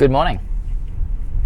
Good morning.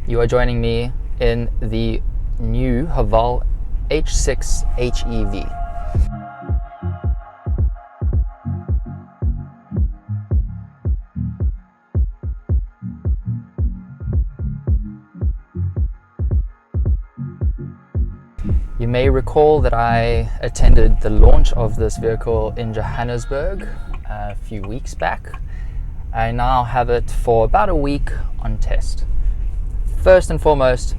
You are joining me in the new Haval H6 HEV. You may recall that I attended the launch of this vehicle in Johannesburg a few weeks back. I now have it for about a week on test. First and foremost,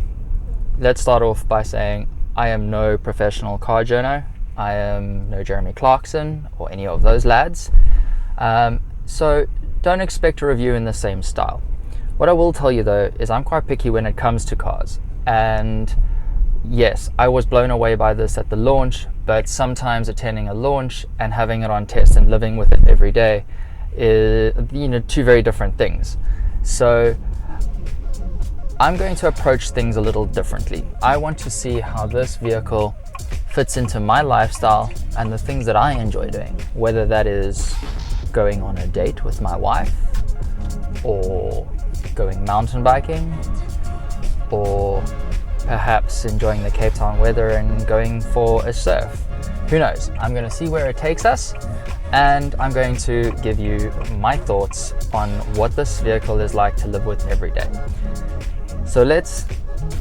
let's start off by saying I am no professional car journo. I am no Jeremy Clarkson or any of those lads. So don't expect a review in the same style. What I will tell you though is I'm quite picky when it comes to cars. And yes, I was blown away by this at the launch, but sometimes attending a launch and having it on test and living with it every day is, two very different things. So I'm going to approach things a little differently. I want to see how this vehicle fits into my lifestyle and the things that I enjoy doing, whether that is going on a date with my wife, or going mountain biking, or perhaps enjoying the Cape Town weather and going for a surf. Who knows? I'm going to see where it takes us, and I'm going to give you my thoughts on what this vehicle is like to live with every day. So let's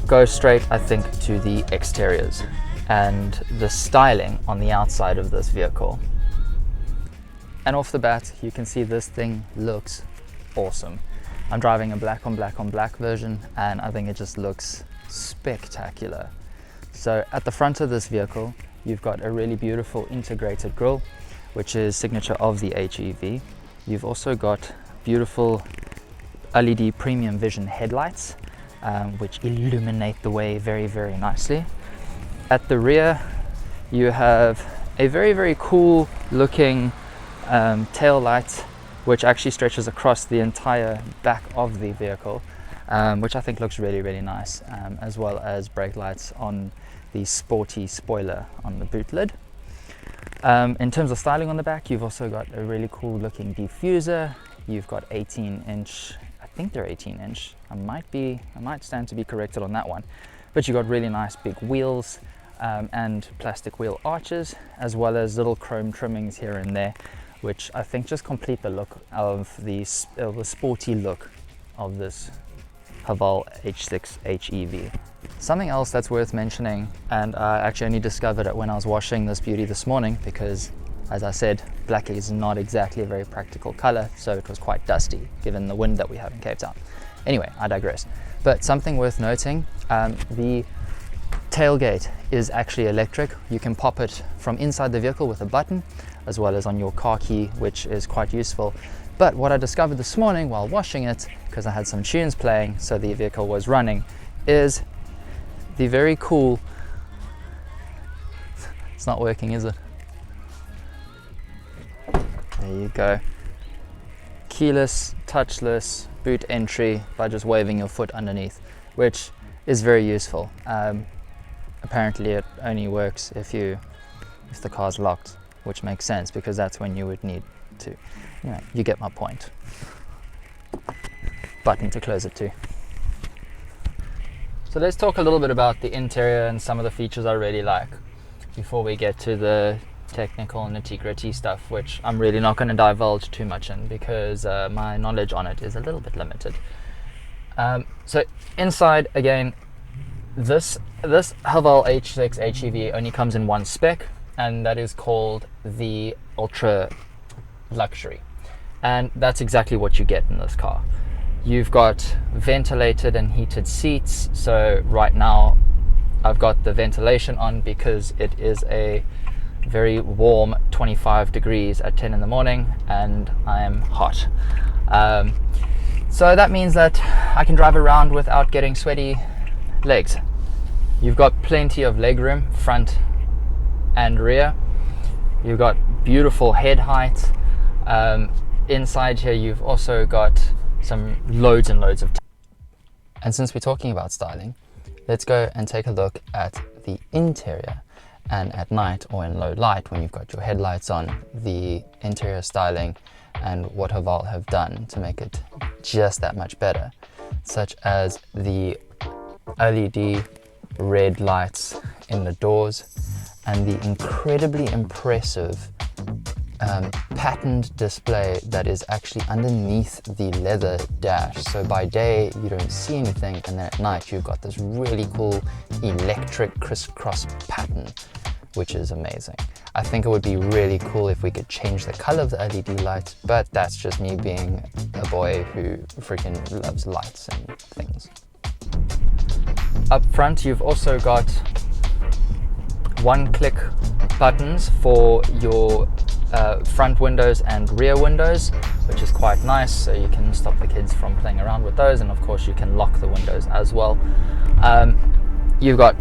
go straight, I think, to the exteriors and the styling on the outside of this vehicle. And off the bat, you can see this thing looks awesome. I'm driving a black on black on black version, and I think it just looks spectacular. So at the front of this vehicle, you've got a really beautiful integrated grille, which is signature of the HEV. You've also got beautiful LED premium vision headlights, which illuminate the way very, very nicely. At the rear, you have a very, very cool looking tail light, which actually stretches across the entire back of the vehicle, which I think looks really, really nice, as well as brake lights on the sporty spoiler on the boot lid. In terms of styling on the back, you've also got a really cool looking diffuser. You've got 18-inch, I think they're 18-inch. I might stand to be corrected on that one. But you've got really nice big wheels and plastic wheel arches, as well as little chrome trimmings here and there, which I think just complete the look of the sporty look of this Haval H6 HEV. Something else that's worth mentioning, and I actually only discovered it when I was washing this beauty this morning, because as I said, black is not exactly a very practical color, so it was quite dusty given the wind that we have in Cape Town. Anyway, I digress. But something worth noting, the tailgate is actually electric. You can pop it from inside the vehicle with a button, as well as on your car key, which is quite useful. But what I discovered this morning while washing it, because I had some tunes playing so the vehicle was running, is the very cool, it's not working, is it? There you go. Keyless, touchless boot entry by just waving your foot underneath, which is very useful. Apparently it only works if the car's locked, which makes sense because that's when you would need to, you get my point. Button to close it too. So let's talk a little bit about the interior and some of the features I really like before we get to the technical nitty-gritty stuff, which I'm really not going to divulge too much in because my knowledge on it is a little bit limited. So inside, again, this Haval H6 HEV only comes in one spec, and that is called the Ultra Luxury, and that's exactly what you get in this car. You've got ventilated and heated seats. So right now I've got the ventilation on because it is a very warm 25 degrees at 10 in the morning and I am hot. So that means that I can drive around without getting sweaty legs. You've got plenty of leg room, front and rear. You've got beautiful head height. Inside here you've also got some loads and loads of and since we're talking about styling, let's go and take a look at the interior, and at night or in low light when you've got your headlights on, the interior styling and what Haval have done to make it just that much better. such as the LED red lights in the doors and the incredibly impressive patterned display that is actually underneath the leather dash. So by day you don't see anything, and then at night you've got this really cool electric crisscross pattern, which is amazing. I think it would be really cool if we could change the color of the LED lights, but that's just me being a boy who freaking loves lights and things. Up front you've also got one-click buttons for your front windows and rear windows, which is quite nice, so you can stop the kids from playing around with those, and of course you can lock the windows as well. You've got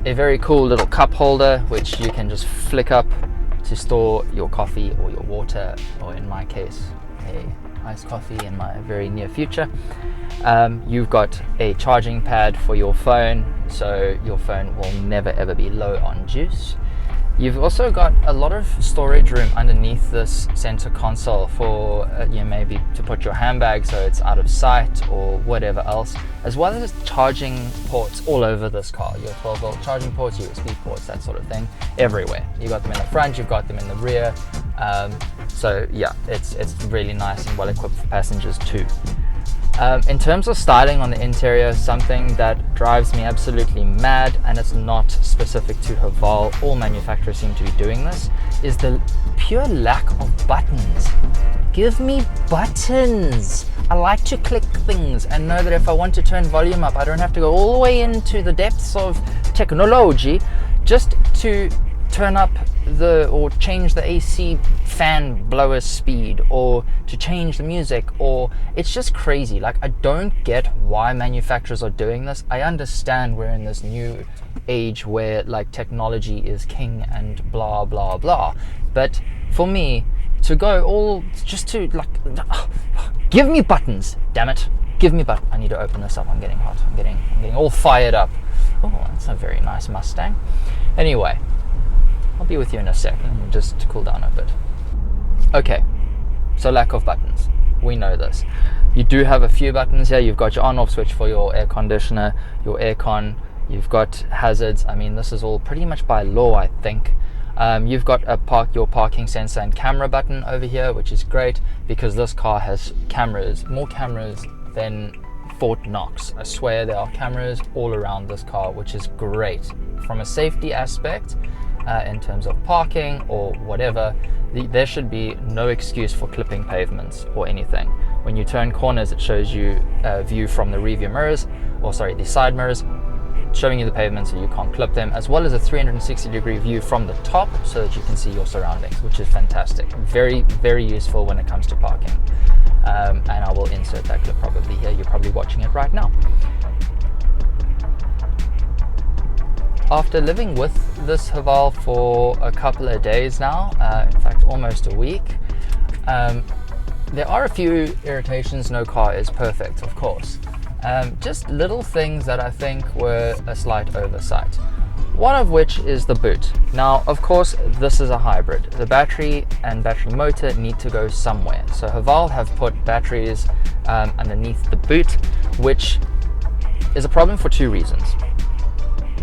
a very cool little cup holder which you can just flick up to store your coffee or your water, or in my case a iced coffee in my very near future. You've got a charging pad for your phone, so your phone will never ever be low on juice. You've also got a lot of storage room underneath this center console for maybe to put your handbag so it's out of sight or whatever else, as well as charging ports all over this car. Your 12-volt charging ports, USB ports, that sort of thing, everywhere. You've got them in the front, you've got them in the rear. So yeah, it's really nice and well equipped for passengers too. In terms of styling on the interior, something that drives me absolutely mad, and it's not specific to Haval, all manufacturers seem to be doing this, is the pure lack of buttons. Give me buttons! I like to click things and know that if I want to turn volume up, I don't have to go all the way into the depths of technology just to turn up or change the AC fan blower speed, or to change the music, or it's just crazy. Like, I don't get why manufacturers are doing this. I understand we're in this new age where like technology is king and blah blah blah, but for me to go all just to like give me buttons, damn it, give me buttons. I need to open this up, I'm getting hot, I'm getting all fired up. Oh, that's a very nice Mustang. Anyway, I'll be with you in a second, just to cool down a bit. Okay, so lack of buttons. We know this. You do have a few buttons here. You've got your on-off switch for your air conditioner, your aircon. You've got hazards. I mean, this is all pretty much by law, I think. You've got your parking sensor and camera button over here, which is great because this car has cameras, more cameras than Fort Knox. I swear there are cameras all around this car, which is great. From a safety aspect, in terms of parking or whatever, there should be no excuse for clipping pavements or anything. When you turn corners, it shows you a view from the rearview mirrors, the side mirrors, showing you the pavement so you can't clip them, as well as a 360-degree view from the top so that you can see your surroundings, which is fantastic. Very, very useful when it comes to parking. And I will insert that clip probably here. You're probably watching it right now. After living with this Haval for a couple of days now, in fact almost a week, there are a few irritations. No car is perfect, of course. Just little things that I think were a slight oversight. One of which is the boot. Now, of course, this is a hybrid. The battery and battery motor need to go somewhere. So Haval have put batteries underneath the boot, which is a problem for two reasons.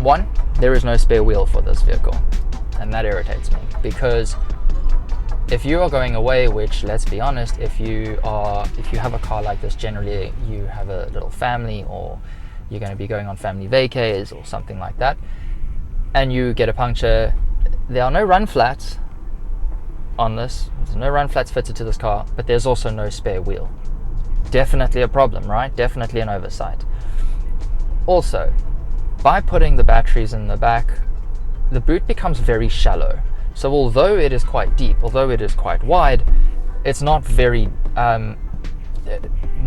One, there is no spare wheel for this vehicle, and that irritates me, because if you are going away, which, let's be honest, if you have a car like this, generally you have a little family, or you're going to be going on family vacays or something like that, and you get a puncture, there are no run flats on this. There's no run flats fitted to this car, but there's also no spare wheel. Definitely a problem, right? Definitely an oversight. Also, by putting the batteries in the back, the boot becomes very shallow. So although it is quite deep, although it is quite wide, it's not very, when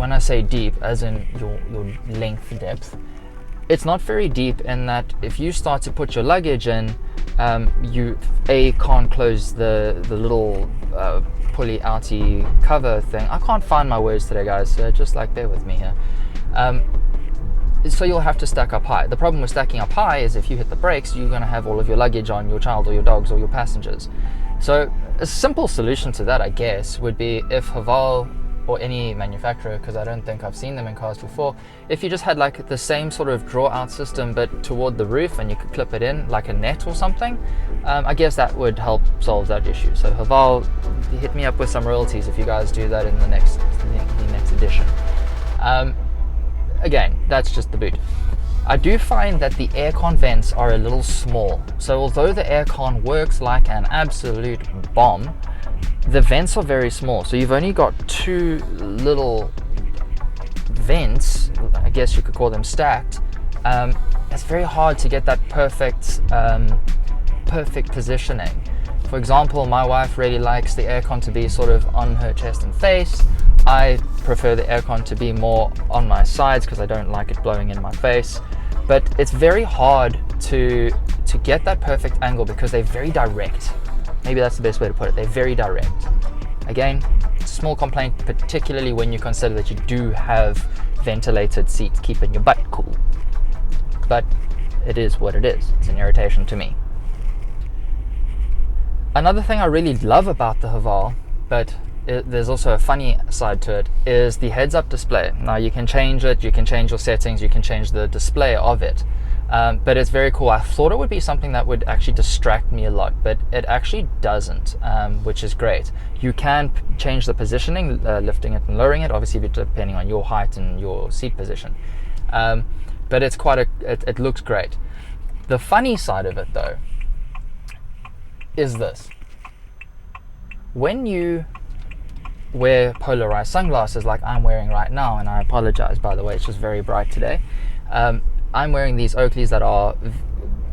I say deep, as in your length depth, it's not very deep in that if you start to put your luggage in, you can't close the little pulley outy cover thing. I can't find my words today, guys, so just like bear with me here. So you'll have to stack up high. The problem with stacking up high is if you hit the brakes, you're going to have all of your luggage on your child or your dogs or your passengers. So a simple solution to that, I guess, would be if Haval or any manufacturer, because I don't think I've seen them in cars before, if you just had like the same sort of draw out system but toward the roof and you could clip it in like a net or something, I guess that would help solve that issue. So Haval, hit me up with some royalties if you guys do that in the next edition. Again, that's just the boot. I do find that the aircon vents are a little small. So although the aircon works like an absolute bomb, the vents are very small. So you've only got two little vents, I guess you could call them stacked. It's very hard to get that perfect positioning. For example, my wife really likes the aircon to be sort of on her chest and face. I prefer the aircon to be more on my sides because I don't like it blowing in my face. But it's very hard to get that perfect angle because they're very direct. Maybe that's the best way to put it. They're very direct. Again, small complaint, particularly when you consider that you do have ventilated seats keeping your butt cool. But it is what it is. It's an irritation to me. Another thing I really love about the Haval, but there's also a funny side to it, is the heads-up display. Now you can change it, you can change your settings, you can change the display of it, but it's very cool. I thought it would be something that would actually distract me a lot, but it actually doesn't, which is great. You can change the positioning, lifting it and lowering it, obviously depending on your height and your seat position, but it's it looks great. The funny side of it though is this: when you wear polarized sunglasses like I'm wearing right now, and I apologize by the way, it's just very bright today, I'm wearing these Oakleys that are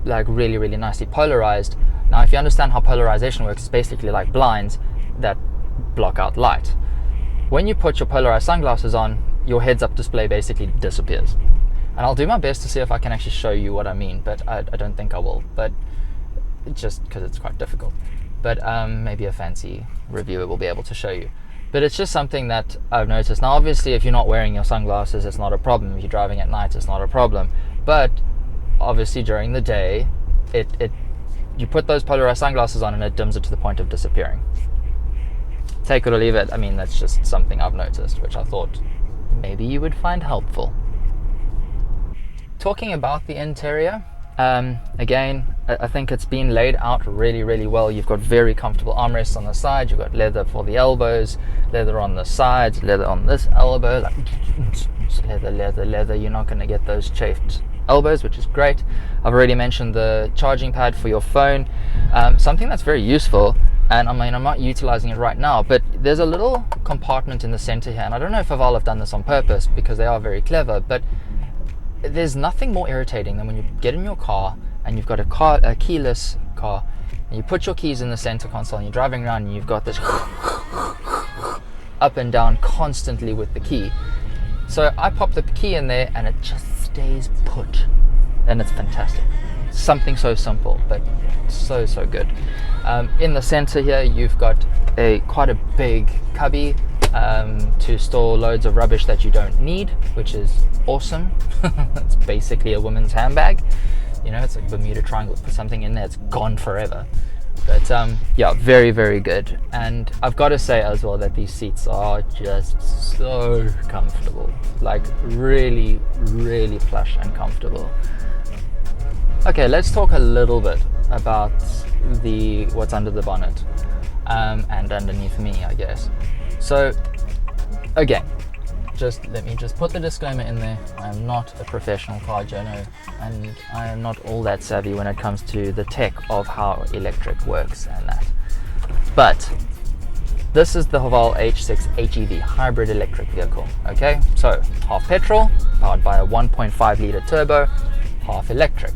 like really, really nicely polarized. Now if you understand how polarization works, it's basically like blinds that block out light. When you put your polarized sunglasses on, your heads-up display basically disappears, and I'll do my best to see if I can actually show you what I mean, but I don't think I will, but just because it's quite difficult. But maybe a fancy reviewer will be able to show you. But it's just something that I've noticed. Now obviously if you're not wearing your sunglasses, it's not a problem. If you're driving at night, it's not a problem. But obviously during the day, you put those polarized sunglasses on and it dims it to the point of disappearing. Take it or leave it. I mean, that's just something I've noticed, which I thought maybe you would find helpful. Talking about the interior, again, I think it's been laid out really, really well. You've got very comfortable armrests on the side. You've got leather for the elbows, leather on the sides, leather on this elbow, like leather. You're not going to get those chafed elbows, which is great. I've already mentioned the charging pad for your phone, something that's very useful. And I mean, I'm not utilizing it right now, but there's a little compartment in the center here. And I don't know if Haval have done this on purpose because they are very clever, but there's nothing more irritating than when you get in your car and you've got a keyless car, and you put your keys in the center console and you're driving around and you've got this up and down constantly with the key. So I pop the key in there and it just stays put, and it's fantastic. Something so simple, but so good. In the center here, you've got quite a big cubby to store loads of rubbish that you don't need, which is awesome. It's basically a woman's handbag. You know, it's like Bermuda Triangle. Put something in there, it's gone forever. But yeah, very, very good. And I've got to say as well that these seats are just so comfortable. Like really, really plush and comfortable. Okay, let's talk a little bit about what's under the bonnet and underneath me, I guess. So again, let me put the disclaimer in there. I am not a professional car journo, and I am not all that savvy when it comes to the tech of how electric works and that. But this is the Haval H6 HEV hybrid electric vehicle. Okay, so half petrol, powered by a 1.5 litre turbo, half electric.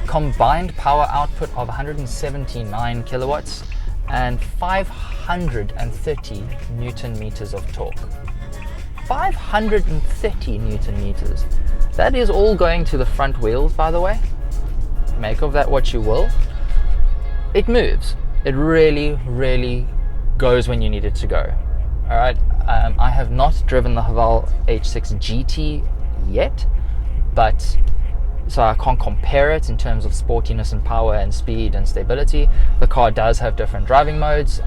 Combined power output of 179 kilowatts and 530 newton meters of torque. 530 newton meters. That is all going to the front wheels, by the way. Make of that what you will. It moves. It really, really goes when you need it to go. All right. I have not driven the Haval H6 GT yet, but so I can't compare it in terms of sportiness and power and speed and stability. The car does have different driving modes.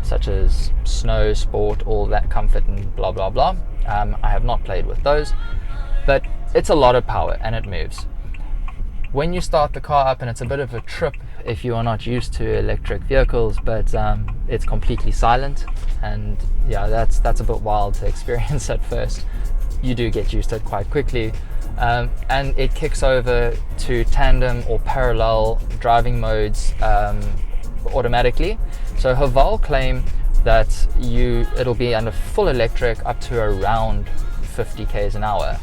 such as snow, sport, all that comfort and blah blah blah. I have not played with those, but it's a lot of power and it moves. When you start the car up, and it's a bit of a trip if you are not used to electric vehicles, but it's completely silent, and yeah, that's a bit wild to experience at first. You do get used to it quite quickly, and it kicks over to tandem or parallel driving modes automatically. So Haval claim that it'll be under full electric up to around 50 k's an hour.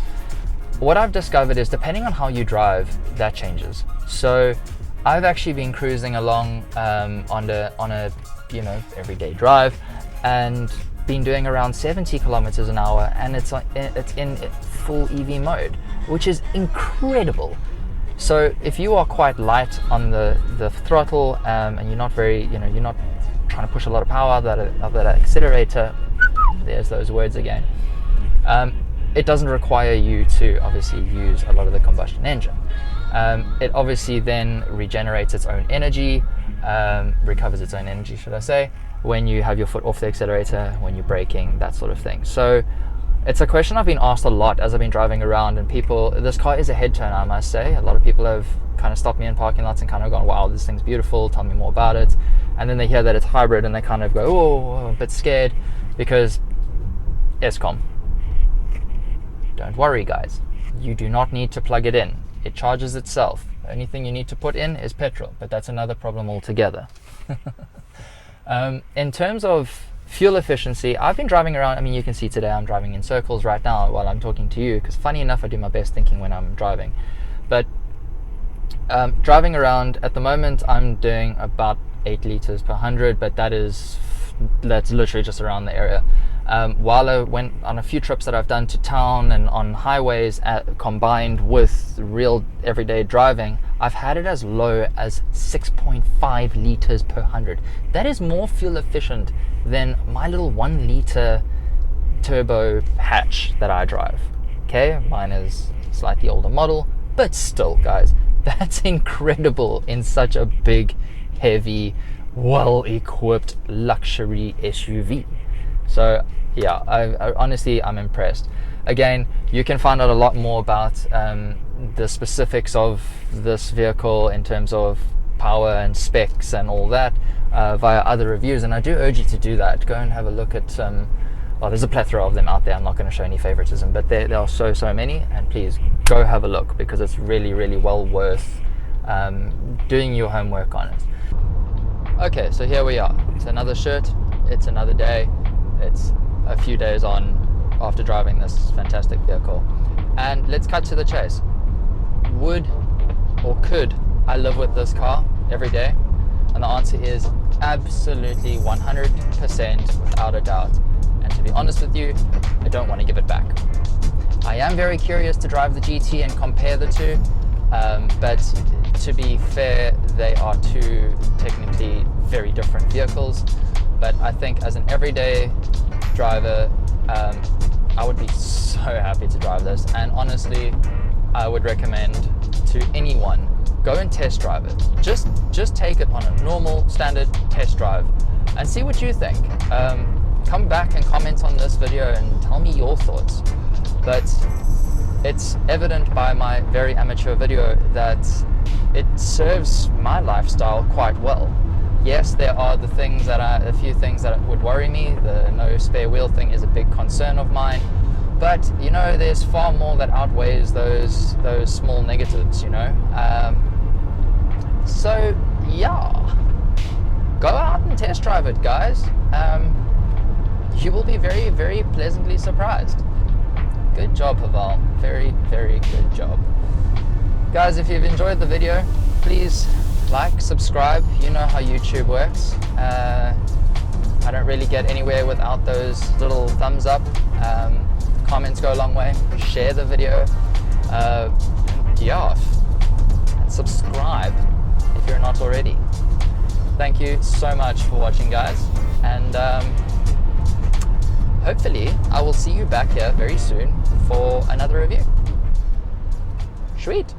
What I've discovered is, depending on how you drive, that changes. So I've actually been cruising along on a everyday drive, and been doing around 70 kilometers an hour, and it's in full EV mode, which is incredible. So if you are quite light on the throttle, and you're not you're not trying to push a lot of power out of that accelerator, there's those words again, it doesn't require you to obviously use a lot of the combustion engine. It obviously then regenerates its own energy, recovers its own energy, should I say, when you have your foot off the accelerator, when you're braking, that sort of thing. So it's a question I've been asked a lot as I've been driving around, and this car is a head turner, I must say. A lot of people have kind of stopped me in parking lots and kind of gone, wow, this thing's beautiful, tell me more about it. And then they hear that it's hybrid and they kind of go, oh, a bit scared, because ESCOM. Don't worry, guys, you do not need to plug it in. It charges itself. The only thing you need to put in is petrol, but that's another problem altogether. In terms of fuel efficiency, I've been driving around. I mean, you can see today I'm driving in circles right now while I'm talking to you, because funny enough, I do my best thinking when I'm driving. But driving around at the moment, I'm doing about 8 liters per 100, but that's literally just around the area. While I went on a few trips that I've done to town and on highways, combined with real everyday driving, I've had it as low as 6.5 liters per 100. That is more fuel efficient than my little 1 liter turbo hatch that I drive. Okay, mine is a slightly older model, but still, guys, that's incredible in such a big, heavy, well-equipped luxury SUV. So yeah, I honestly, I'm impressed. Again, you can find out a lot more about the specifics of this vehicle in terms of power and specs and all that via other reviews, and I do urge you to do that. Go and have a look at there's a plethora of them out there. I'm not going to show any favoritism, but there are so many, and please go have a look, because it's really well worth doing your homework on it. Okay, so here we are. It's another shirt, it's another day, it's a few days on after driving this fantastic vehicle, and let's cut to the chase. Would or could I live with this car every day? And the answer is absolutely 100% without a doubt. And to be honest with you, I don't want to give it back. I am very curious to drive the GT and compare the two, but to be fair, they are two technically very different vehicles. But I think as an everyday driver, I would be so happy to drive this, and honestly, I would recommend to anyone, go and test drive it. Just take it on a normal standard test drive and see what you think. Come back and comment on this video and tell me your thoughts. But it's evident by my very amateur video that it serves my lifestyle quite well. Yes, there are a few things that would worry me. The no spare wheel thing is a big concern of mine, but you know, there's far more that outweighs those small negatives, you know. So yeah, go out and test drive it, guys. You will be very pleasantly surprised. Good job, Haval. Very good job, guys. If you've enjoyed the video, please like, subscribe. You know how YouTube works. I don't really get anywhere without those little thumbs up. Comments go a long way. Share the video. Yeah, and subscribe if you're not already. Thank you so much for watching, guys, and hopefully I will see you back here very soon for another review. Sweet.